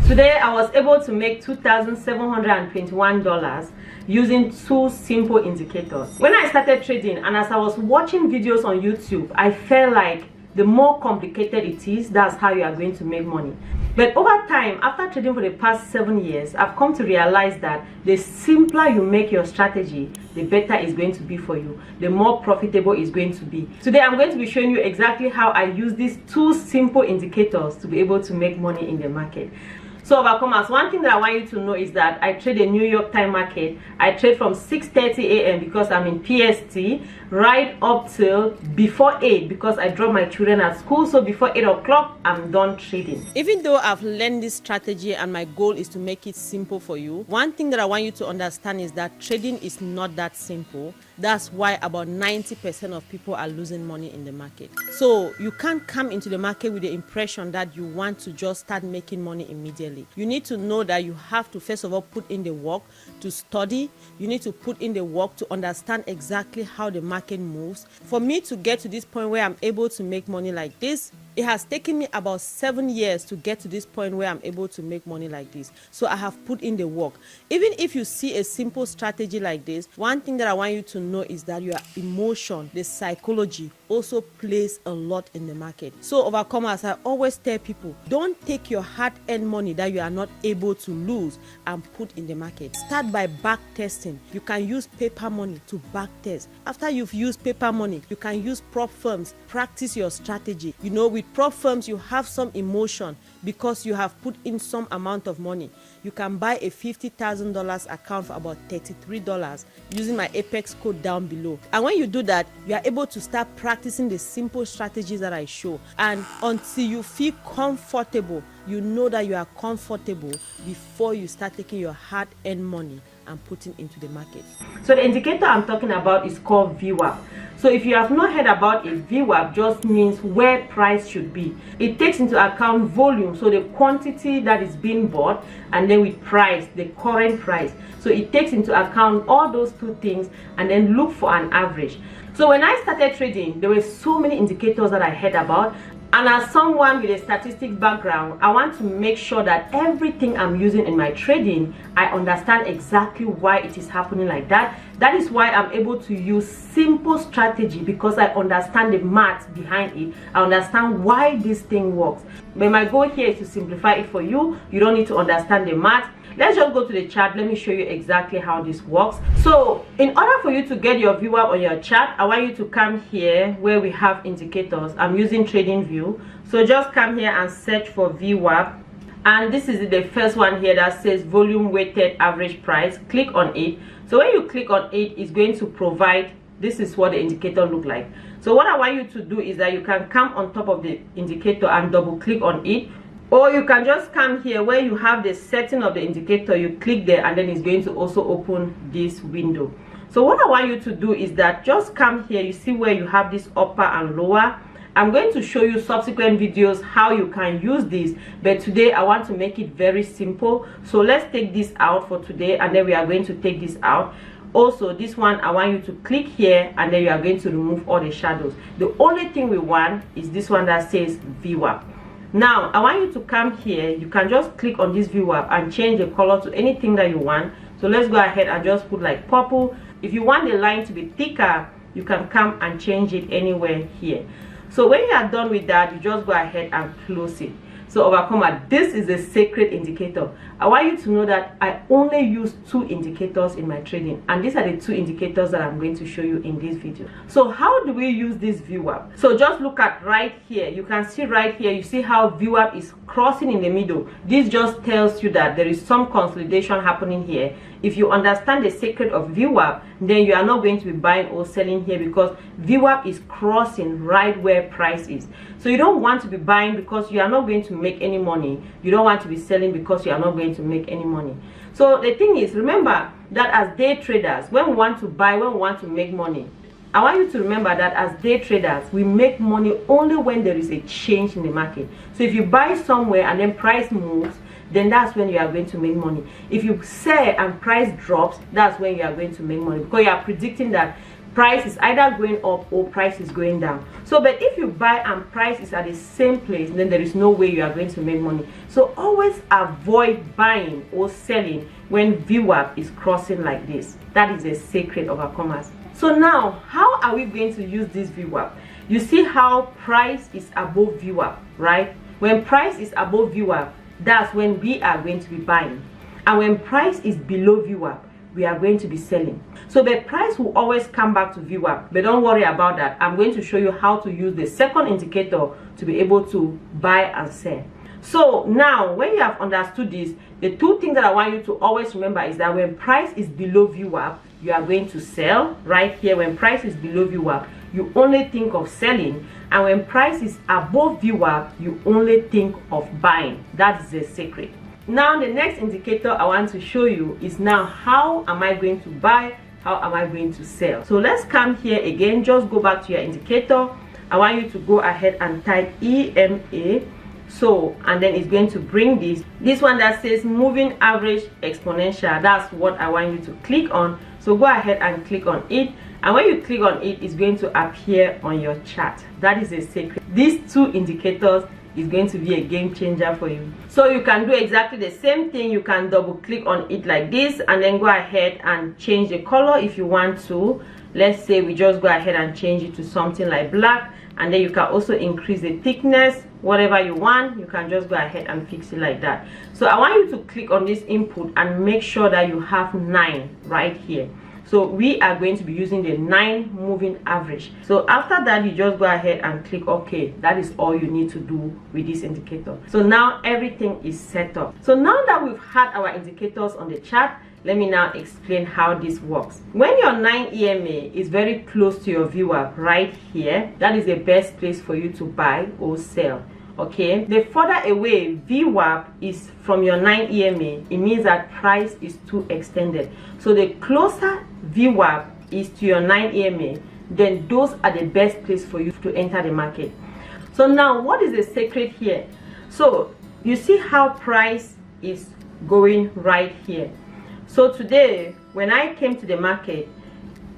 Today I was able to make $2,721 using two simple indicators. When I started trading and as I was watching videos on YouTube, I felt like the more complicated it is, that's how you are going to make money. But over time, after trading for the past 7 years, I've come to realize that the simpler you make your strategy, the better it's going to be for you, the more profitable it's going to be. Today I'm going to be showing you exactly how I use these two simple indicators to be able to make money in the market. So overcomers, one thing that I want you to know is that I trade a New York time market. I trade from 6:30 a.m. because I'm in PST right up till before 8 because I drop my children at school. So before 8 o'clock, I'm done trading. Even though I've learned this strategy and my goal is to make it simple for you, one thing that I want you to understand is that trading is not that simple. That's why about 90% of people are losing money in the market. So you can't come into the market with the impression that you want to just start making money immediately. You need to know that you have to first of all put in the work to study. You need to put in the work to understand exactly how the market moves. For me to get to this point where I'm able to make money like this, it has taken me about 7 years to get to this point where I'm able to make money like this. So I have put in the work. Even if you see a simple strategy like this, one thing that I want you to know is that your emotion, the psychology, also plays a lot in the market. So overcomers, I always tell people, don't take your hard-earned money that you are not able to lose and put in the market. Start by back testing. You can use paper money to back test. After you've used paper money, you can use prop firms. Practice your strategy. You know, with prop firms, you have some emotion because you have put in some amount of money. You can buy a $50,000 account for about $33 using my Apex code down below. And when you do that, you are able to start practicing the simple strategies that I show. And until you feel comfortable, you know that you are comfortable before you start taking your hard-earned money and putting into the market. So the indicator I'm talking about is called VWAP. So if you have not heard about it, VWAP just means where price should be. It takes into account volume, so the quantity that is being bought, and then with price, the current price. So it takes into account all those two things and then look for an average. So when I started trading, there were so many indicators that I heard about. And as someone with a statistics background, I want to make sure that everything I'm using in my trading, I understand exactly why it is happening like that. That is why I'm able to use simple strategy, because I understand the math behind it. I understand why this thing works. But my goal here is to simplify it for you. You don't need to understand the math. Let's just go to the chart. Let me show you exactly how this works. So in order for you to get your VWAP on your chart, I want you to come here where we have indicators. I'm using TradingView. So just come here and search for VWAP. And this is the first one here that says volume weighted average price. Click on it. So when you click on it, it's going to provide, this is what the indicator look like. So what I want you to do is that you can come on top of the indicator and double click on it. Or you can just come here where you have the setting of the indicator, you click there, and then it's going to also open this window. So what I want you to do is that just come here, you see where you have this upper and lower. I'm going to show you subsequent videos how you can use this, but today I want to make it very simple. So let's take this out for today, and then we are going to take this out. Also, this one, I want you to click here, and then you are going to remove all the shadows. The only thing we want is this one that says VWAP. Now I want you to come here. You can just click on this VWAP and change the color to anything that you want. So let's go ahead and just put like purple. If you want the line to be thicker, you can come and change it anywhere here. So when you are done with that, you just go ahead and close it. So overcomer, this is a sacred indicator. I want you to know that I only use 2 indicators in my trading, and these are the 2 indicators that I'm going to show you in this video. So how do we use this VWAP? So just look at right here. You can see right here, you see how VWAP is crossing in the middle. This just tells you that there is some consolidation happening here. If you understand the secret of VWAP, then you are not going to be buying or selling here, because VWAP is crossing right where price is. So you don't want to be buying because you are not going to make any money. You don't want to be selling because you are not going to make any money. So the thing is, remember that as day traders, when we want to buy, when we want to make money, I want you to remember that as day traders, we make money only when there is a change in the market. So if you buy somewhere and then price moves, then that's when you are going to make money. If you sell and price drops, that's when you are going to make money, because you are predicting that price is either going up or price is going down. So but if you buy and price is at the same place, then there is no way you are going to make money. So always avoid buying or selling when VWAP is crossing like this. That is a secret of e-commerce. So now, how are we going to use this VWAP? You see how price is above VWAP, right? When price is above VWAP, that's when we are going to be buying. And when price is below VWAP, we are going to be selling. So the price will always come back to VWAP, but don't worry about that. I'm going to show you how to use the second indicator to be able to buy and sell. So now, when you have understood this, the two things that I want you to always remember is that when price is below VWAP, you are going to sell. Right here, when price is below VWAP, you only think of selling, and when price is above VWAP, you only think of buying. That is the secret. Now the next indicator I want to show you is now how am I going to buy, how am I going to sell. So let's come here again, just go back to your indicator. I want you to go ahead and type EMA. So, and then it's going to bring this one that says moving average exponential. That's what I want you to click on. So go ahead and click on it, and when you click on it, it's going to appear on your chart. That is a secret. These two indicators is going to be a game changer for you. So you can do exactly the same thing. You can double click on it like this, and then go ahead and change the color if you want to. Let's say we just go ahead and change it to something like black, and then you can also increase the thickness, whatever you want. You can just go ahead and fix it like that. So I want you to click on this input and make sure that you have 9 right here. So we are going to be using the 9 moving average. So after that, you just go ahead and click OK. That is all you need to do with this indicator. So now everything is set up. So now that we've had our indicators on the chart, let me now explain how this works. When your 9 EMA is very close to your VWAP right here, that is the best place for you to buy or sell. Okay, the further away VWAP is from your 9 EMA, it means that price is too extended. So the closer VWAP is to your 9 EMA, then those are the best place for you to enter the market. So now, what is the secret here? So you see how price is going right here. So today, when I came to the market,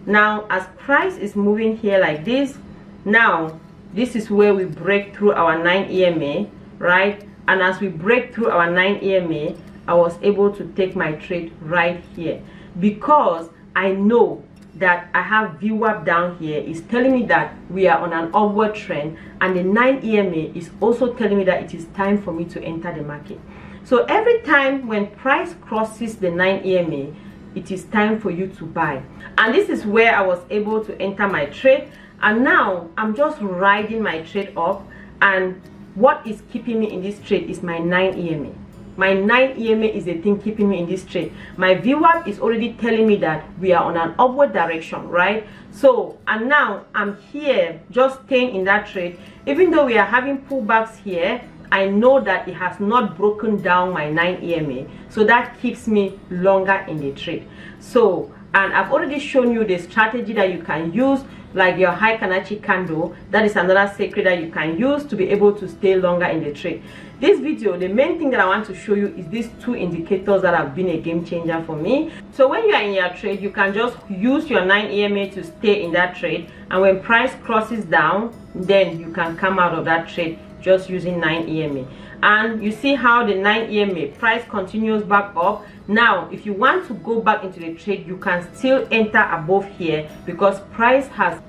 now as price is moving here like this, now this is where we break through our 9 EMA, right? And as we break through our 9 EMA, I was able to take my trade right here, because I know that I have VWAP down here is telling me that we are on an upward trend, and the 9 EMA is also telling me that it is time for me to enter the market. So every time when price crosses the 9 EMA, it is time for you to buy. And this is where I was able to enter my trade. And now I'm just riding my trade up, and what is keeping me in this trade is my 9 EMA. My 9 EMA is the thing keeping me in this trade. My VWAP is already telling me that we are on an upward direction, right? So, and now I'm here just staying in that trade. Even though we are having pullbacks here, I know that it has not broken down my 9 EMA, so that keeps me longer in the trade. So, and I've already shown you the strategy that you can use, like your Heikin Achi candle. That is another secret that you can use to be able to stay longer in the trade. This video, the main thing that I want to show you is these two indicators that have been a game changer for me. So when you are in your trade, you can just use your 9 EMA to stay in that trade, and when price crosses down, then you can come out of that trade just using 9 EMA. And you see how the 9 EMA price continues back up. Now if you want to go back into the trade, you can still enter above here, because price has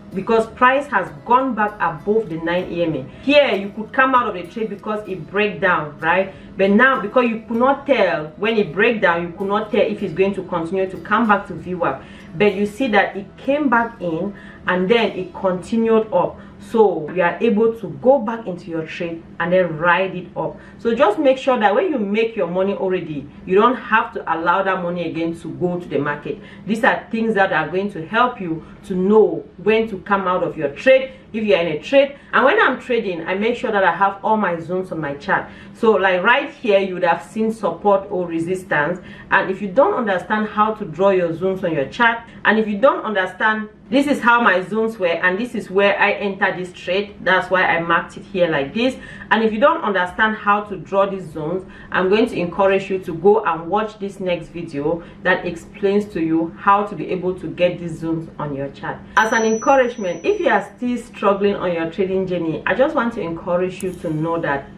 gone back above the 9 EMA. Here you could come out of the trade because it break down, right? But now, because you could not tell when it break down, you could not tell if it's going to continue to come back to VWAP. But you see that it came back in and then it continued up. So you are able to go back into your trade and then ride it up. So just make sure that when you make your money already, you don't have to allow that money again to go to the market. These are things that are going to help you to know when to come out of your trade. if you're in a trade. And when I'm trading, I make sure that I have all my zones on my chart. So like right here, you would have seen support or resistance. And if you don't understand how to draw your zones on your chart, and if you don't understand, this is how my zones were, and this is where I entered this trade. That's why I marked it here like this. And if you don't understand how to draw these zones, I'm going to encourage you to go and watch this next video that explains to you how to be able to get these zones on your chart. As an encouragement, if you are still struggling on your trading journey, I just want to encourage you to know that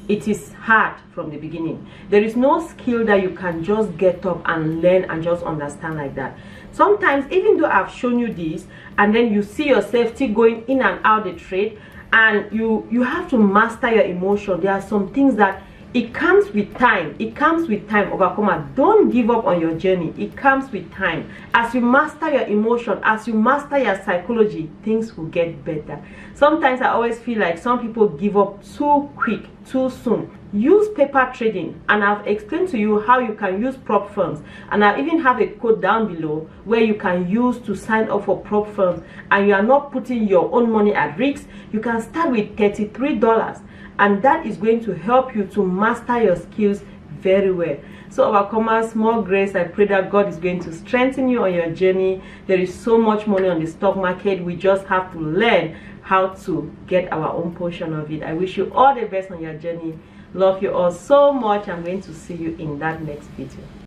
it is hard from the beginning. There is no skill that you can just get up and learn and just understand like that. Sometimes, even though I've shown you this, and then you see yourself still going in and out the trade, and you have to master your emotion. There are some things that it comes with time. It comes with time, overcomer. Don't give up on your journey. It comes with time. As you master your emotion, as you master your psychology, things will get better. Sometimes I always feel like some people give up too quick, too soon. Use paper trading, and I've explained to you how you can use prop firms, and I even have a code down below where you can use to sign up for prop firms, and you are not putting your own money at risk. You can start with $33, and that is going to help you to master your skills very well. So overcomers, more grace. I pray that God is going to strengthen you on your journey. There is so much money on the stock market. We just have to learn how to get our own portion of it. I wish you all the best on your journey. Love you all so much. I'm going to see you in that next video.